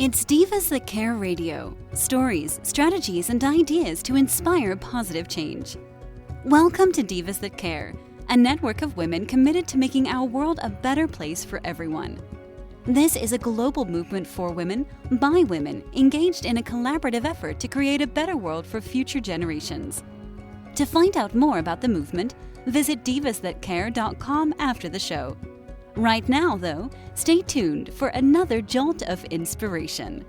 It's Divas That Care Radio. Stories, strategies, and ideas to inspire positive change. Welcome to Divas That Care, a network of women committed to making our world a better place for everyone. This is a global movement for women, by women, engaged in a collaborative effort to create a better world for future generations. To find out more about the movement, visit divasthatcare.com after the show. Right now, though, stay tuned for another jolt of inspiration.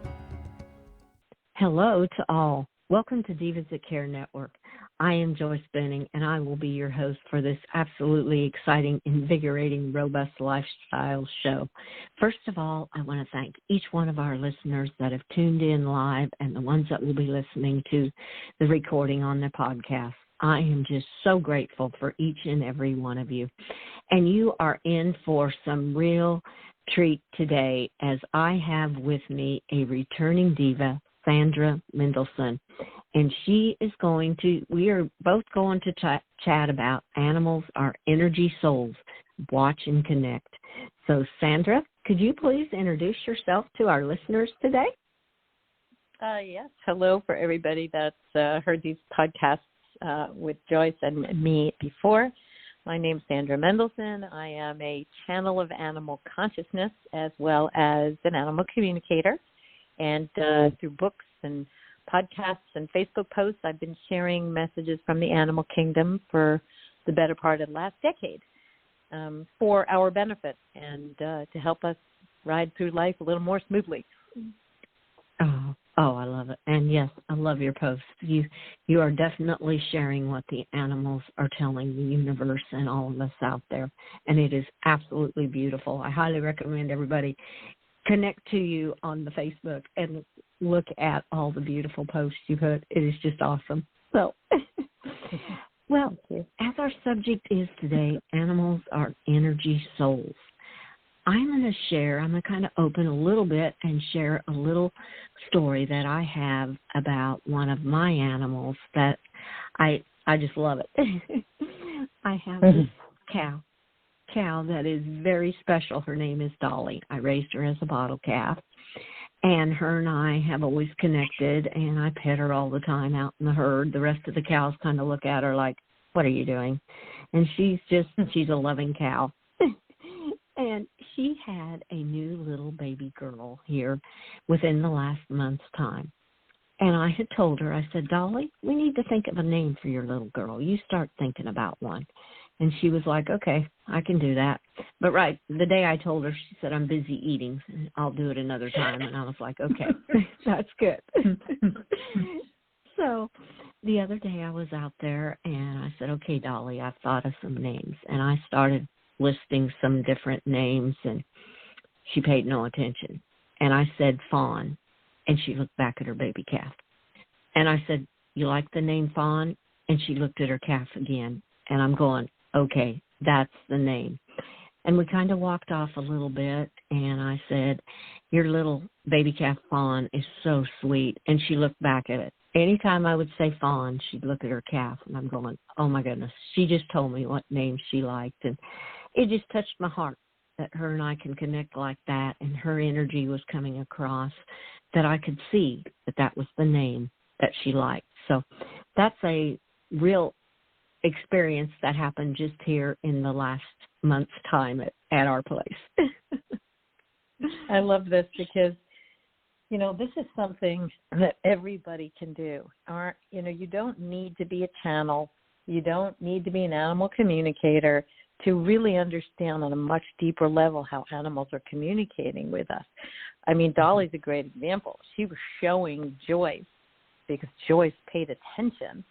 Hello to all. Welcome to Divas That Care Network. I am Joyce Benning, and I will be your host for this absolutely exciting, invigorating, robust lifestyle show. First of all, I want to thank each one of our listeners that have tuned in live and the ones that will be listening to the recording on the podcast. I am just so grateful for each and every one of you. And you are in for some real treat today, as I have with me a returning diva, Sandra Mendelsohn. And we are both going to chat about animals, our energy souls, watch and connect. So Sandra, could you please introduce yourself to our listeners today? Yes. Hello for everybody that's heard these podcasts with Joyce and me before. My name's Sandra Mendelsohn. I am a channel of animal consciousness as well as an animal communicator. And through books and podcasts and Facebook posts, I've been sharing messages from the animal kingdom for the better part of the last decade for our benefit and to help us ride through life a little more smoothly. Oh, I love it. And yes, I love your posts. You are definitely sharing what the animals are telling the universe and all of us out there. And it is absolutely beautiful. I highly recommend everybody connect to you on the Facebook and look at all the beautiful posts you put. It is just awesome. So, well, as our subject is today, animals are energy souls. I'm going to kind of open a little bit and share a little story that I have about one of my animals that I just love it. I have this cow that is very special. Her name is Dolly. I raised her as a bottle calf, and her and I have always connected, and I pet her all the time out in the herd. The rest of the cows kind of look at her like, what are you doing? And she's a loving cow. And she had a new little baby girl here within the last month's time. And I had told her, I said, Dolly, we need to think of a name for your little girl. You start thinking about one. And she was like, okay, I can do that. But right, the day I told her, she said, I'm busy eating. I'll do it another time. And I was like, okay, that's good. So the other day I was out there and I said, okay, Dolly, I've thought of some names. And I started listing some different names, and she paid no attention. And I said Fawn, and she looked back at her baby calf. And I said, you like the name Fawn? And she looked at her calf again. And I'm going, okay, that's the name. And we kind of walked off a little bit, and I said, your little baby calf Fawn is so sweet. And she looked back at it. Anytime I would say Fawn, she'd look at her calf, and I'm going, oh, my goodness. She just told me what name she liked, and it just touched my heart that her and I can connect like that, and her energy was coming across, that I could see that was the name that she liked. So that's a real experience that happened just here in the last month's time at our place. I love this because, this is something that everybody can do. You don't need to be a channel. You don't need to be an animal communicator to really understand on a much deeper level how animals are communicating with us. I mean, Dolly's a great example. She was showing Joyce because Joyce paid attention.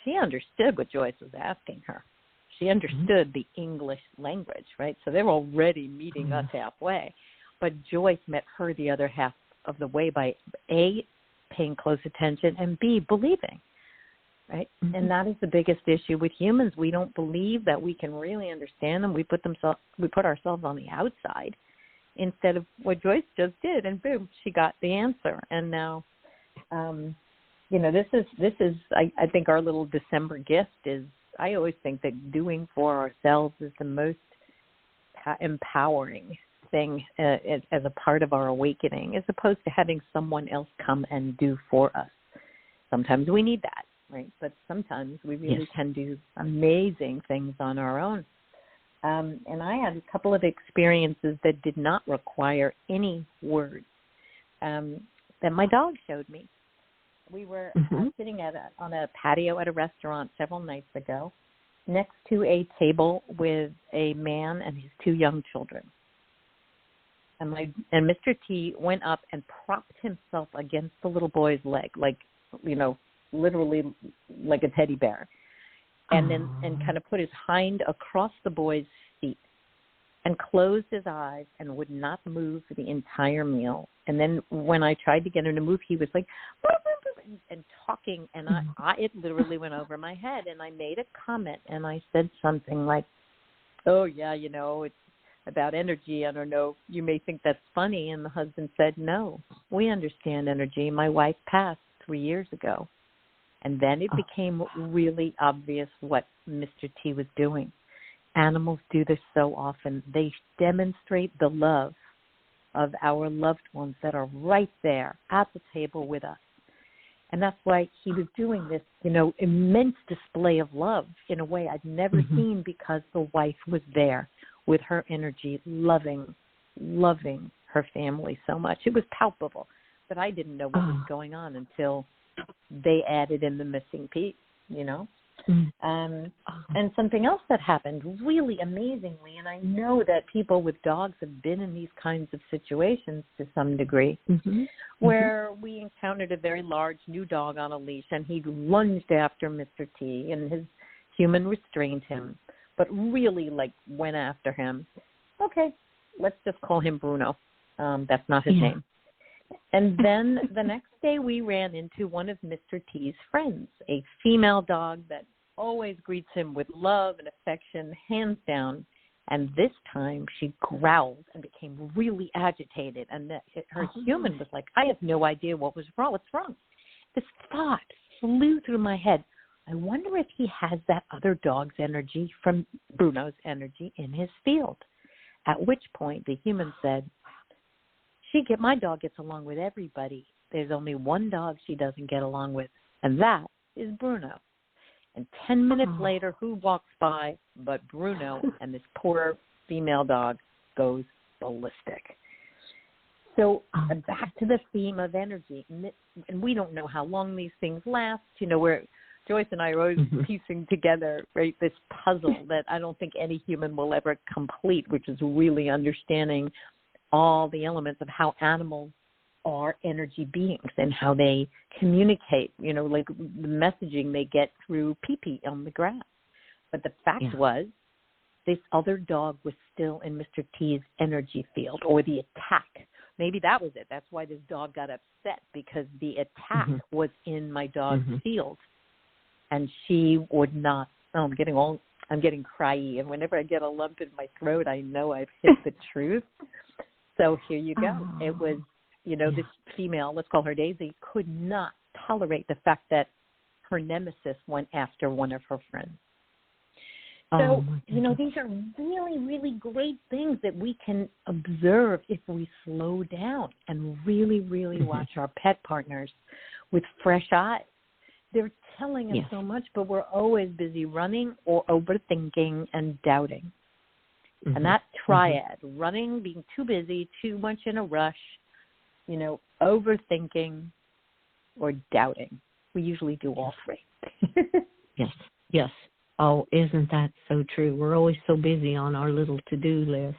She understood what Joyce was asking her. She understood the English language, right? So they were already meeting us halfway. But Joyce met her the other half of the way by A, paying close attention, and B, believing. Right? Mm-hmm. And that is the biggest issue with humans. We don't believe that we can really understand them. We put ourselves on the outside instead of what Joyce just did, and boom, she got the answer. And now, this is I think our little December gift is, I always think that doing for ourselves is the most empowering everything as a part of our awakening, as opposed to having someone else come and do for us. Sometimes we need that, right? But sometimes we really can do amazing things on our own. And I had a couple of experiences that did not require any words that my dog showed me. We were sitting on a patio at a restaurant several nights ago, next to a table with a man and his 2 young children. And Mr. T went up and propped himself against the little boy's leg, like, literally like a teddy bear, and kind of put his hind across the boy's feet and closed his eyes and would not move for the entire meal. And then when I tried to get him to move, he was like, and talking, and it literally went over my head. And I made a comment, and I said something like, oh, yeah, it's about energy. I don't know. You may think that's funny. And the husband said, no, we understand energy. My wife passed 3 years ago. And then it became really obvious what Mr. T was doing. Animals do this so often. They demonstrate the love of our loved ones that are right there at the table with us. And that's why he was doing this, immense display of love in a way I'd never seen, because the wife was there with her energy, loving her family so much. It was palpable, but I didn't know what was going on until they added in the missing piece, And something else that happened really amazingly, and I know that people with dogs have been in these kinds of situations to some degree, where we encountered a very large new dog on a leash, and he lunged after Mr. T, and his human restrained him, but really, went after him. Okay, let's just call him Bruno. That's not his name. And then the next day we ran into one of Mr. T's friends, a female dog that always greets him with love and affection, hands down. And this time she growled and became really agitated. And her human was like, I have no idea what was wrong. What's wrong? This thought flew through my head. I wonder if he has that other dog's energy from Bruno's energy in his field. At which point the human said, my dog gets along with everybody. There's only one dog she doesn't get along with, and that is Bruno. And 10 minutes later, who walks by but Bruno, and this poor female dog goes ballistic. So back to the theme of energy, and we don't know how long these things last. Where Joyce and I are always piecing together, right, this puzzle that I don't think any human will ever complete, which is really understanding all the elements of how animals are energy beings and how they communicate, like the messaging they get through pee-pee on the grass. But the fact was, this other dog was still in Mr. T's energy field, or the attack. Maybe that was it. That's why this dog got upset, because the attack was in my dog's field. And she would not, I'm getting cryy. And whenever I get a lump in my throat, I know I've hit the truth. So here you go. It was, this female, let's call her Daisy, could not tolerate the fact that her nemesis went after one of her friends. So, these are really, really great things that we can observe if we slow down and really, really watch our pet partners with fresh eyes. They're telling us so much, but we're always busy running or overthinking and doubting. And that triad, running, being too busy, too much in a rush, overthinking or doubting. We usually do all three. Yes. Oh, isn't that so true? We're always so busy on our little to-do list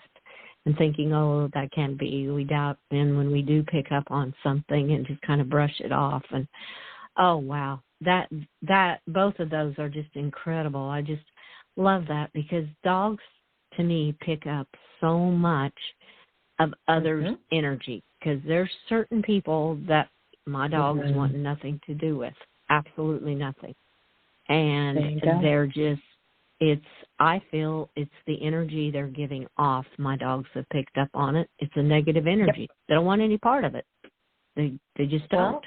and thinking, oh, that can't be. We doubt. And when we do pick up on something and just kind of brush it off. And, oh, wow. That both of those are just incredible. I just love that, because dogs, to me, pick up so much of others' energy, because there's certain people that my dogs want nothing to do with, absolutely nothing. And they're just, I feel it's the energy they're giving off. My dogs have picked up on it. It's a negative energy. They don't want any part of it. They just don't.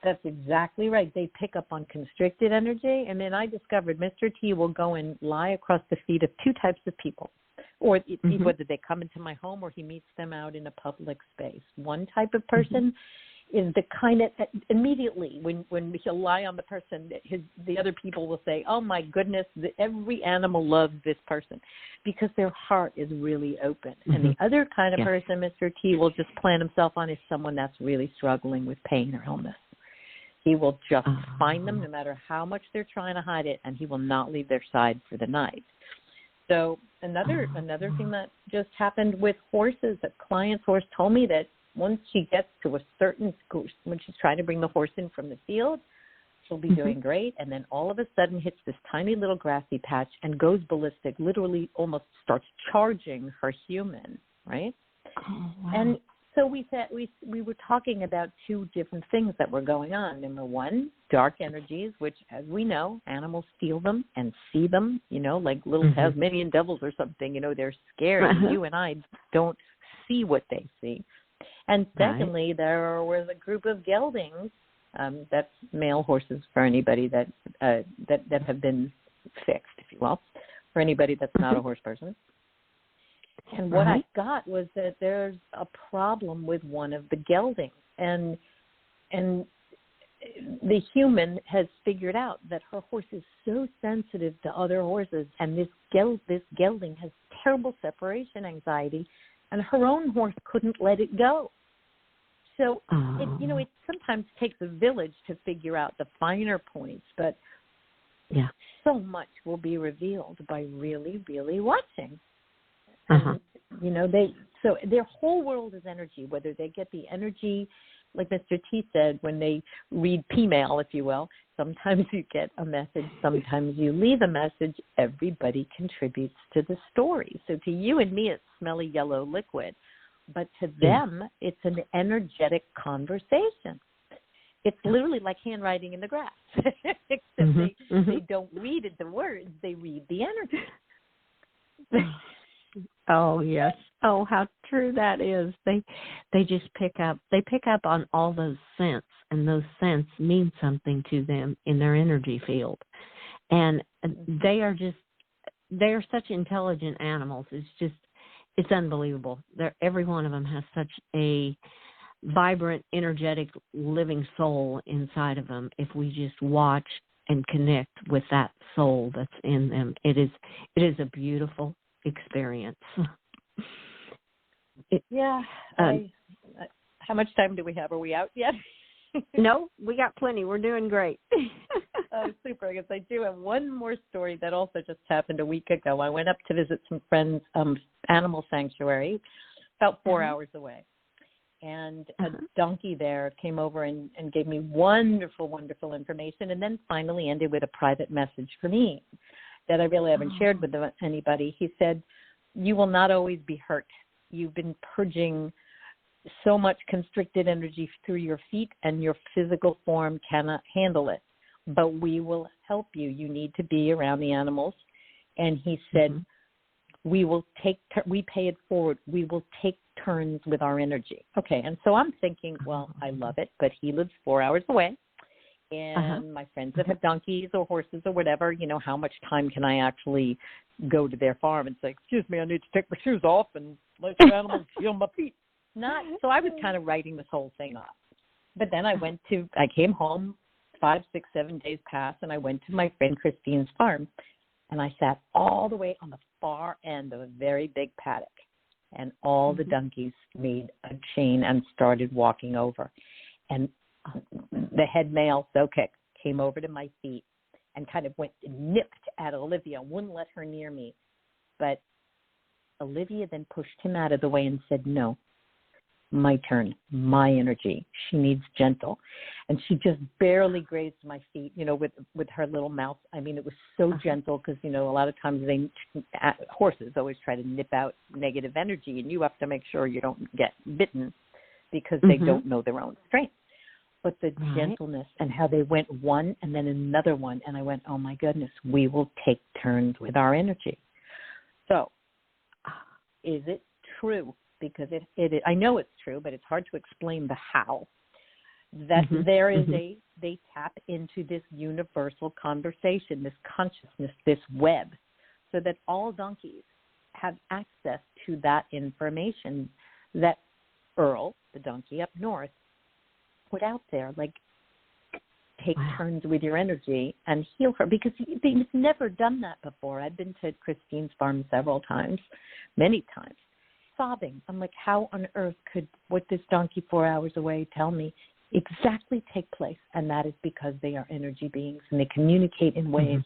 That's exactly right. They pick up on constricted energy. And then I discovered Mr. T will go and lie across the feet of two types of people. or Mm-hmm. whether they come into my home or he meets them out in a public space. One type of person is the kind of immediately when he'll lie on the person, the other people will say, "Oh my goodness, every animal loves this person," because their heart is really open. Mm-hmm. And the other kind of Yeah. person Mr. T will just plant himself on is someone that's really struggling with pain or illness. He will just find them no matter how much they're trying to hide it, and he will not leave their side for the night. So another thing that just happened with horses, a client's horse told me that once she gets to a certain school, when she's trying to bring the horse in from the field, she'll be doing great, and then all of a sudden hits this tiny little grassy patch and goes ballistic, literally almost starts charging her human, right? Oh, wow. And so we said we were talking about two different things that were going on. Number one, dark energies, which, as we know, animals feel them and see them, like little Tasmanian devils or something. They're scared. You and I don't see what they see. And secondly, there was a group of geldings, that's male horses for anybody that have been fixed, if you will, for anybody that's not a horse person. And what I got was that there's a problem with one of the geldings, and the human has figured out that her horse is so sensitive to other horses, and this gelding has terrible separation anxiety, and her own horse couldn't let it go. So it sometimes takes a village to figure out the finer points, but so much will be revealed by really, really watching. And, so their whole world is energy, whether they get the energy, like Mr. T said, when they read P-mail, if you will. Sometimes you get a message, sometimes you leave a message. Everybody contributes to the story. So to you and me, it's smelly yellow liquid. But to them, it's an energetic conversation. It's literally like handwriting in the grass, except they don't read the words, they read the energy. Oh, yes. Oh, how true that is. They just pick up on all those scents, and those scents mean something to them in their energy field. And they are such intelligent animals. It's unbelievable. Every one of them has such a vibrant, energetic, living soul inside of them. If we just watch and connect with that soul that's in them, it is a beautiful experience. How much time do we have? Are we out yet? No, we got plenty. We're doing great. Oh, super. I guess I do have one more story that also just happened a week ago. I went up to visit some friends' animal sanctuary about 4 hours away. And a donkey there came over and gave me wonderful, wonderful information, and then finally ended with a private message for me that I really haven't shared with anybody. He said, "You will not always be hurt. You've been purging so much constricted energy through your feet, and your physical form cannot handle it. But we will help you. You need to be around the animals." And he said, we pay it forward. We will take turns with our energy. Okay, and so I'm thinking, well, I love it, but he lives 4 hours away. And my friends that have donkeys or horses or whatever, how much time can I actually go to their farm and say, "Excuse me, I need to take my shoes off and let your animals feel my feet"? So I was kind of writing this whole thing off. But then I came home, 5, 6, 7 days passed, and I went to my friend Christine's farm, and I sat all the way on the far end of a very big paddock, and all the donkeys made a chain and started walking over. And the head male, Sokik, came over to my feet and kind of went and nipped at Olivia, wouldn't let her near me. But Olivia then pushed him out of the way and said, "No, my turn, my energy. She needs gentle." And she just barely grazed my feet, with her little mouth. I mean, it was so gentle because, a lot of times horses always try to nip out negative energy, and you have to make sure you don't get bitten because they don't know their own strength. But the gentleness and how they went one and then another one, and I went, oh my goodness, we will take turns with our energy. So is it true? Because it I know it's true, but it's hard to explain the how. That there is they tap into this universal conversation, this consciousness, this web, so that all donkeys have access to that information that Earl, the donkey up north, put out there. Like, take turns with your energy and heal her, because he's never done that before. I've been to Christine's farm several times, many times, sobbing. I'm like, how on earth could what this donkey 4 hours away tell me exactly take place? And that is because they are energy beings, and they communicate in ways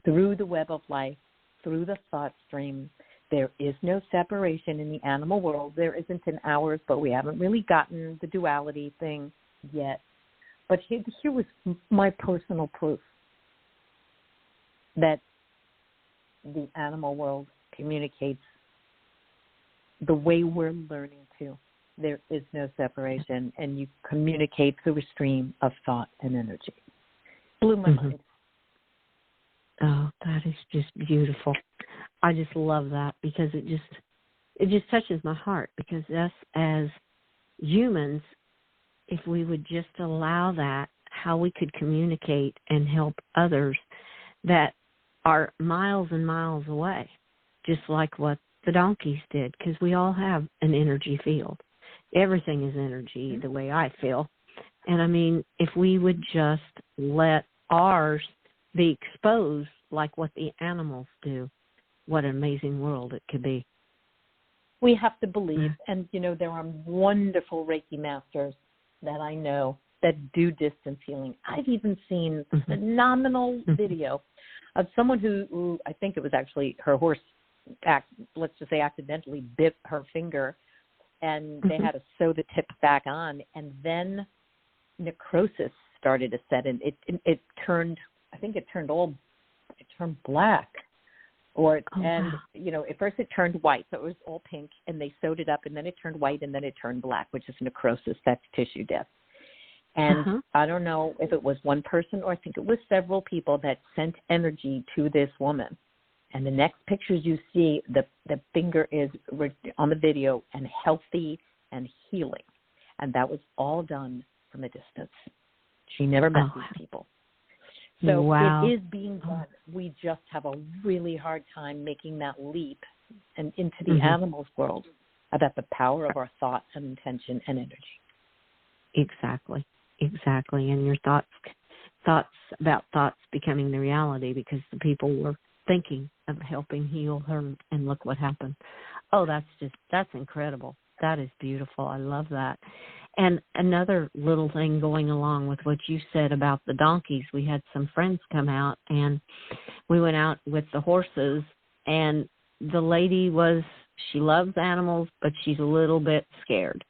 through the web of life, through the thought stream. There is no separation in the animal world. There isn't in ours, but we haven't really gotten the duality thing yet. But here was my personal proof that the animal world communicates the way we're learning to. There is no separation, and you communicate through a stream of thought and energy. Blew my mind. Oh, that is just beautiful. I just love that, because it just touches my heart, because us as humans, if we would just allow that, how we could communicate and help others that are miles and miles away, just like what the donkeys did, because we all have an energy field. Everything is energy, the way I feel. And I mean, if we would just let ours be exposed like what the animals do, what an amazing world it could be. We have to believe, and there are wonderful Reiki masters that I know that do distance healing. I've even seen phenomenal video of someone who I think it was actually her horse, let's just say accidentally bit her finger, and they had to sew the tip back on, and then necrosis started to set in. It turned, I think it turned black. At first it turned white, so it was all pink, and they sewed it up, and then it turned white, and then it turned black, which is necrosis. That's tissue death. And I don't know if it was one person or I think it was several people that sent energy to this woman. And the next pictures you see, the finger is on the video and healthy and healing. And that was all done from a distance. She never met these people. So it is being done. We just have a really hard time making that leap and into the animals world about the power of our thoughts and intention and energy. Exactly. And your thoughts about thoughts becoming the reality, because the people were thinking of helping heal her, and look what happened. Oh, that's incredible. That is beautiful. I love that. And another little thing going along with what you said about the donkeys, we had some friends come out, and we went out with the horses, and the lady she loves animals, but she's a little bit scared.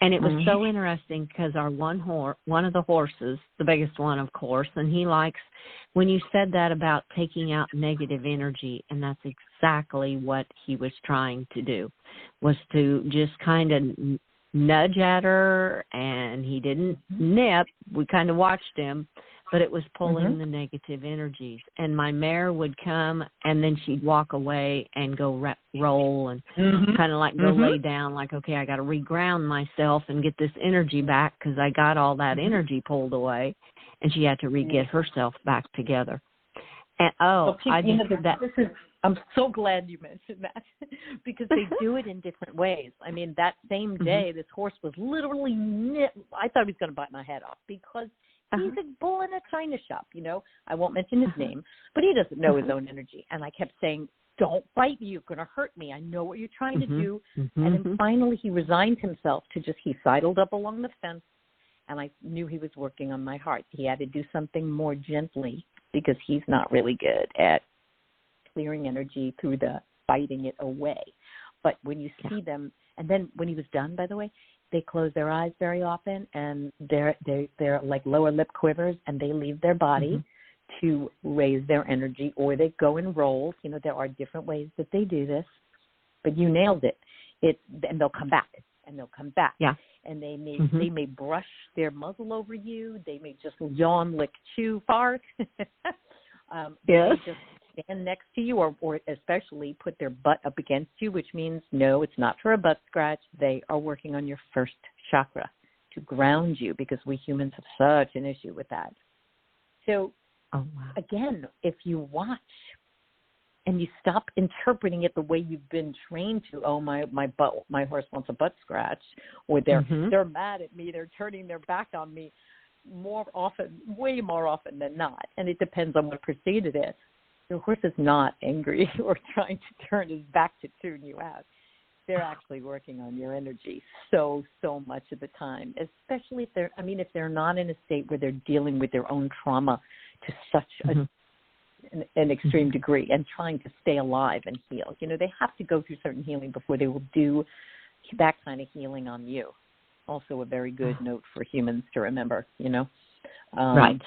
And it was so interesting, because our one of the horses, the biggest one, of course, and he likes, when you said that about taking out negative energy, and that's exactly what he was trying to do, was to just kind of nudge at her, and he didn't nip. We kind of watched him, but it was pulling the negative energies. And my mare would come, and then she'd walk away and go roll and kind of like go lay down, like, okay, I got to reground myself and get this energy back, because I got all that energy pulled away, and she had to re-get herself back together. And I'm so glad you mentioned that, because they do it in different ways. I mean, that same day, this horse was literally I thought he was going to bite my head off, because he's a bull in a china shop, I won't mention his name, but he doesn't know his own energy. And I kept saying, don't bite me, you're going to hurt me. I know what you're trying to do. And then finally he resigned himself to he sidled up along the fence, and I knew he was working on my heart. He had to do something more gently, because he's not really good at clearing energy through the fighting it away. But when you see them, and then when he was done, by the way, they close their eyes very often, and they're like lower lip quivers, and they leave their body to raise their energy, or they go in rolls. There are different ways that they do this, but you nailed it. And they'll come back, and they'll come back. Yeah. And they may brush their muzzle over you. They may just yawn, lick, chew, fart. They just stand next to you, or especially put their butt up against you, which means, no, it's not for a butt scratch. They are working on your first chakra to ground you, because we humans have such an issue with that. So, again, if you watch and you stop interpreting it the way you've been trained to. Oh, my horse wants a butt scratch, or they're mad at me, they're turning their back on me, way more often than not. And it depends on what pursuit it is. Your horse is not angry or trying to turn his back to tune you out. They're actually working on your energy so much of the time, especially if they're not in a state where they're dealing with their own trauma to such an extreme degree and trying to stay alive and heal. They have to go through certain healing before they will do that kind of healing on you. Also a very good note for humans to remember, Right.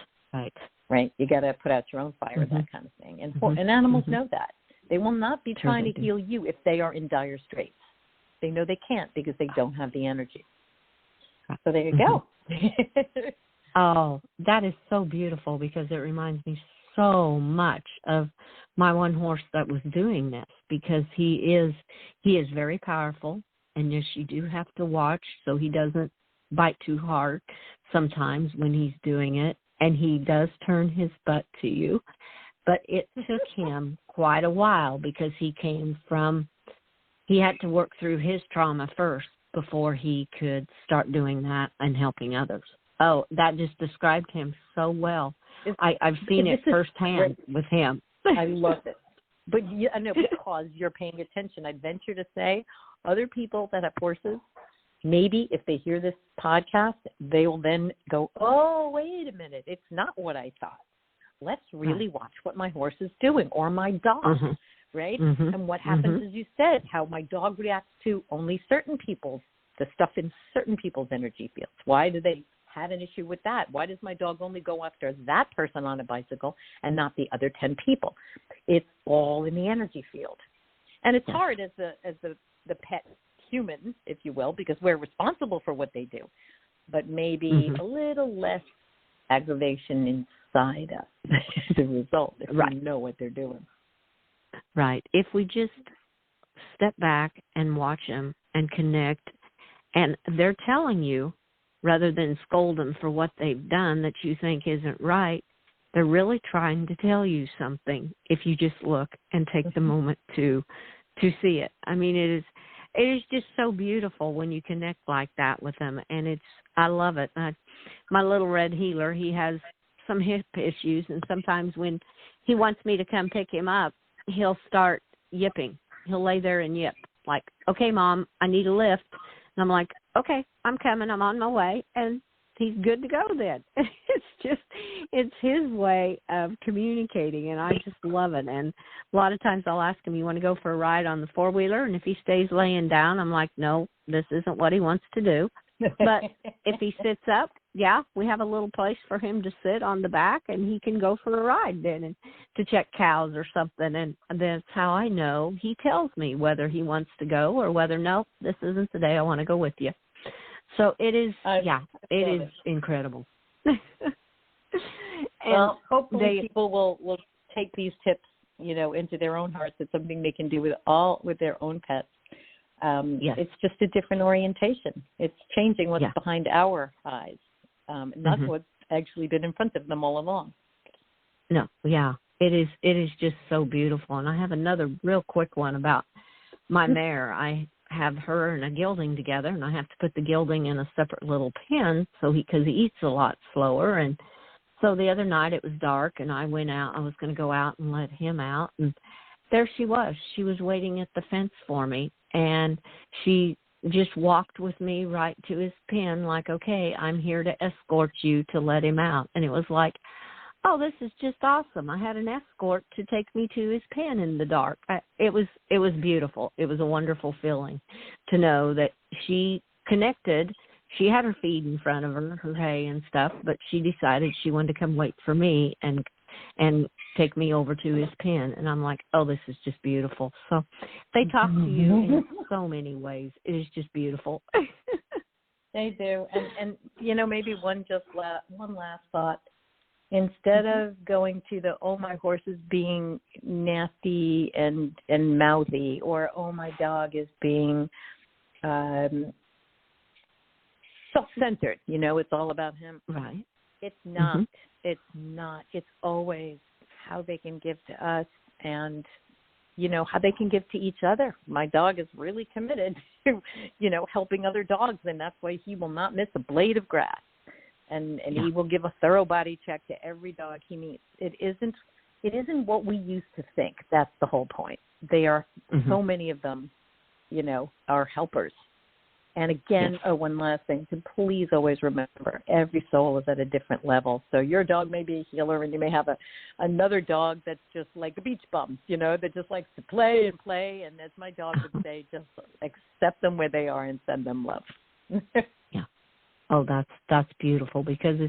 Right. You got to put out your own fire, that kind of thing. And animals know that. They will not be trying to heal you if they are in dire straits. They know they can't because they don't have the energy. So there you go. Oh, that is so beautiful, because it reminds me so much of my one horse that was doing this, because he is very powerful, and yes, you do have to watch so he doesn't bite too hard sometimes when he's doing it, and he does turn his butt to you. But it took him quite a while, because he had to work through his trauma first before he could start doing that and helping others. Oh, that just described him so well. I've seen it firsthand with him. I love it. But I know, because you're paying attention, I'd venture to say other people that have horses, maybe if they hear this podcast, they will then go, oh, wait a minute, it's not what I thought. Let's really watch what my horse is doing, or my dog, right? And what happens, as you said, how my dog reacts to only certain people's, the stuff in certain people's energy fields. Why do they have an issue with that? Why does my dog only go after that person on a bicycle and not the other 10 people? It's all in the energy field. And it's hard as the pet human, if you will, because we're responsible for what they do. But maybe a little less aggravation inside us as a result, if we know what they're doing. Right. If we just step back and watch them and connect, and they're telling you, rather than scold them for what they've done that you think isn't right, they're really trying to tell you something if you just look and take the moment to see it. I mean, it is just so beautiful when you connect like that with them, and I love it. My little red healer, he has some hip issues, and sometimes when he wants me to come pick him up, he'll start yipping. He'll lay there and yip, like, okay, Mom, I need a lift. And I'm like, okay, I'm coming, I'm on my way, and he's good to go then. It's his way of communicating, and I just love it. And a lot of times I'll ask him, you want to go for a ride on the four-wheeler? And if he stays laying down, I'm like, no, this isn't what he wants to do. But if he sits up, we have a little place for him to sit on the back, and he can go for a ride then and to check cows or something. And that's how I know he tells me whether he wants to go or whether, no, this isn't the day, I want to go with you. So it is, it is incredible. Well, hopefully people will take these tips, into their own hearts. It's something they can do with their own pets. It's just a different orientation. It's changing what's behind our eyes, not what's actually been in front of them all along. No, it is just so beautiful. And I have another real quick one about my mare. I have her and a gelding together, and I have to put the gelding in a separate little pen because he eats a lot slower. And so the other night it was dark, and I went out. I was going to go out and let him out, and there she was. She was waiting at the fence for me, and she just walked with me right to his pen like, okay, I'm here to escort you to let him out. And it was like, oh, this is just awesome. I had an escort to take me to his pen in the dark. It was beautiful. It was a wonderful feeling to know that she connected. She had her feed in front of her hay and stuff, but she decided she wanted to come wait for me and take me over to his pen. And I'm like, oh, this is just beautiful. So they talk to you in so many ways. It is just beautiful. They do. And maybe one last thought. Instead of going to my horse is being nasty and mouthy, or, oh, my dog is being self-centered, it's all about him. Right. It's not. It's not. It's always how they can give to us and how they can give to each other. My dog is really committed to, helping other dogs, and that's why he will not miss a blade of grass. And he will give a thorough body check to every dog he meets. It isn't what we used to think. That's the whole point. They are, so many of them, are helpers. And again, one last thing, to please always remember, every soul is at a different level. So your dog may be a healer, and you may have another dog that's just like a beach bum, that just likes to play and play. And as my dog would say, just accept them where they are and send them love. Yeah. Oh, that's beautiful, because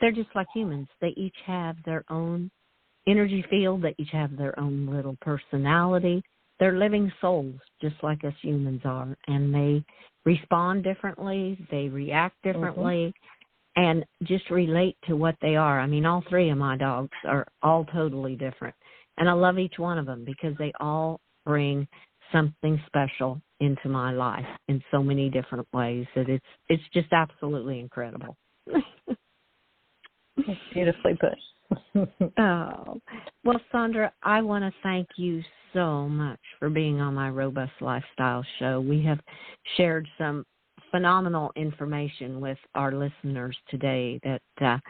they're just like humans. They each have their own energy field. They each have their own little personality. They're living souls, just like us humans are, and they respond differently, they react differently, and just relate to what they are. I mean, all three of my dogs are all totally different, and I love each one of them because they all bring something special into my life in so many different ways that it's just absolutely incredible. That's beautifully put. Oh, well, Sandra, I want to thank you so much for being on my Robust Lifestyle show. We have shared some phenomenal information with our listeners today that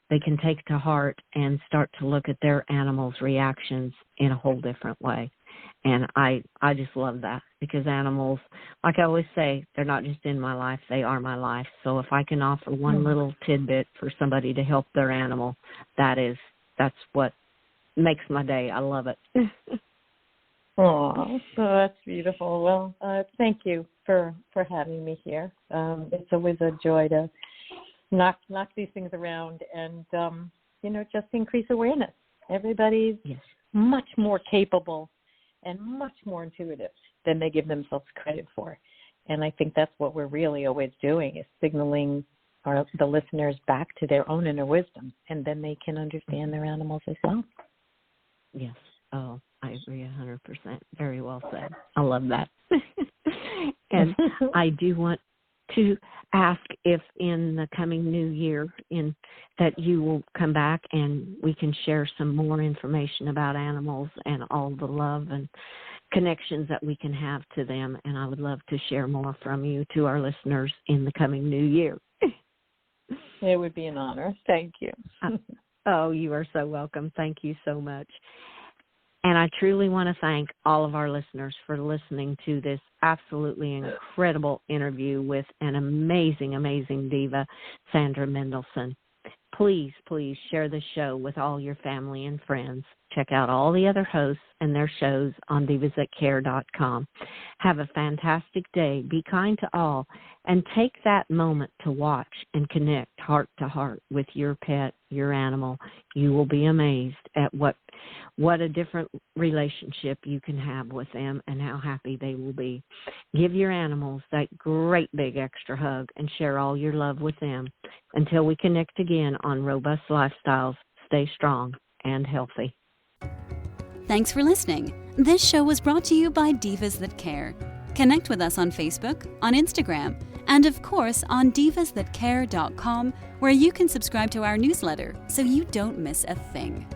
they can take to heart and start to look at their animals' reactions in a whole different way. And I just love that, because animals, like I always say, they're not just in my life, they are my life. So if I can offer one little tidbit for somebody to help their animal, that's what makes my day. I love it. Oh, that's beautiful. Well, thank you for having me here. It's always a joy to knock these things around and, just increase awareness. Everybody's much more capable and much more intuitive than they give themselves credit for. And I think that's what we're really always doing, is signaling the listeners back to their own inner wisdom, and then they can understand their animals as well. Yes. Oh, I agree 100%. Very well said. I love that. And I do want to ask if in the coming new year that you will come back and we can share some more information about animals and all the love and connections that we can have to them. And I would love to share more from you to our listeners in the coming new year. It would be an honor. Thank you. Oh, you are so welcome. Thank you so much. And I truly want to thank all of our listeners for listening to this absolutely incredible interview with an amazing, amazing diva, Sandra Mendelson. Please, please share the show with all your family and friends. Check out all the other hosts and their shows on divasthatcare.com. Have a fantastic day. Be kind to all, and take that moment to watch and connect heart to heart with your pet, your animal. You will be amazed at what a different relationship you can have with them and how happy they will be. Give your animals that great big extra hug and share all your love with them. Until we connect again on Robust Lifestyles, stay strong and healthy. Thanks for listening. This show was brought to you by Divas That Care. Connect with us on Facebook, on Instagram, and of course on divasthatcare.com, where you can subscribe to our newsletter so you don't miss a thing.